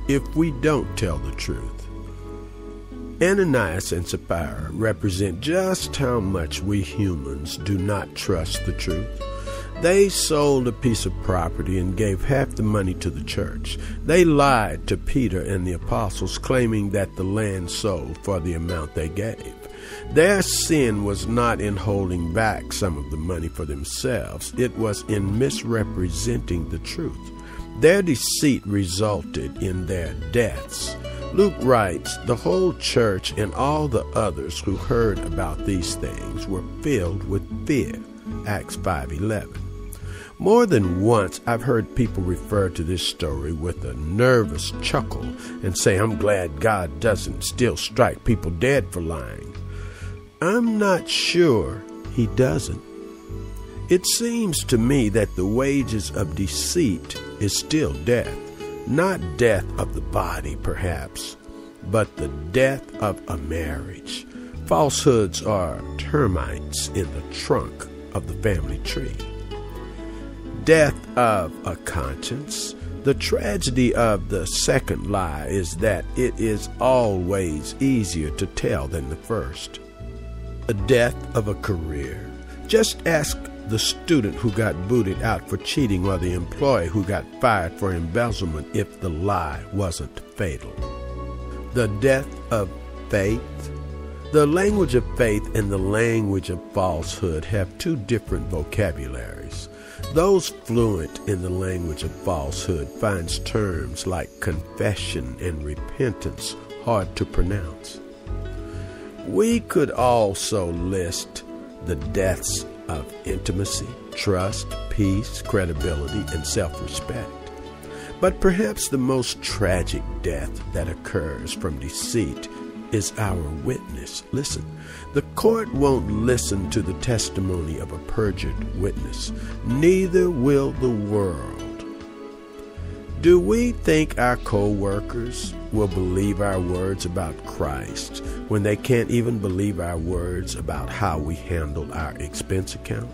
if we don't tell the truth. Ananias and Sapphira represent just how much we humans do not trust the truth. They sold a piece of property and gave half the money to the church. They lied to Peter and the apostles, claiming that the land sold for the amount they gave. Their sin was not in holding back some of the money for themselves. It was in misrepresenting the truth. Their deceit resulted in their deaths. Luke writes, "The whole church and all the others who heard about these things were filled with fear." Acts 5:11. More than once, I've heard people refer to this story with a nervous chuckle and say, "I'm glad God doesn't still strike people dead for lying." I'm not sure he doesn't. It seems to me that the wages of deceit is still death. Not death of the body, perhaps, but the death of a marriage. Falsehoods are termites in the trunk of the family tree. Death of a conscience. The tragedy of the second lie is that it is always easier to tell than the first. A death of a career. Just ask the student who got booted out for cheating or the employee who got fired for embezzlement if the lie wasn't fatal. The death of faith. The language of faith and the language of falsehood have two different vocabularies. Those fluent in the language of falsehood finds terms like confession and repentance hard to pronounce. We could also list the deaths of intimacy, trust, peace, credibility, and self-respect. But perhaps the most tragic death that occurs from deceit is our witness. Listen, the court won't listen to the testimony of a perjured witness. Neither will the world. Do we think our co-workers will believe our words about Christ when they can't even believe our words about how we handle our expense account?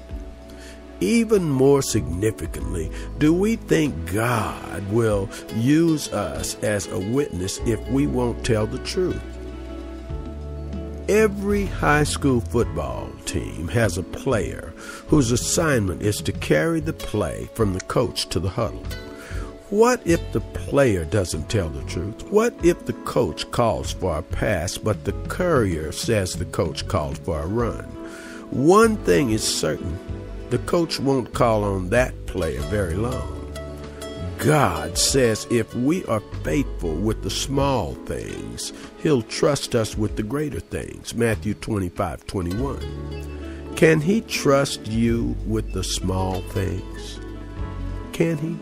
Even more significantly, do we think God will use us as a witness if we won't tell the truth? Every high school football team has a player whose assignment is to carry the play from the coach to the huddle. What if the player doesn't tell the truth? What if the coach calls for a pass, but the courier says the coach called for a run? One thing is certain, the coach won't call on that player very long. God says if we are faithful with the small things, He'll trust us with the greater things. Matthew 25:21. Can He trust you with the small things? Can He?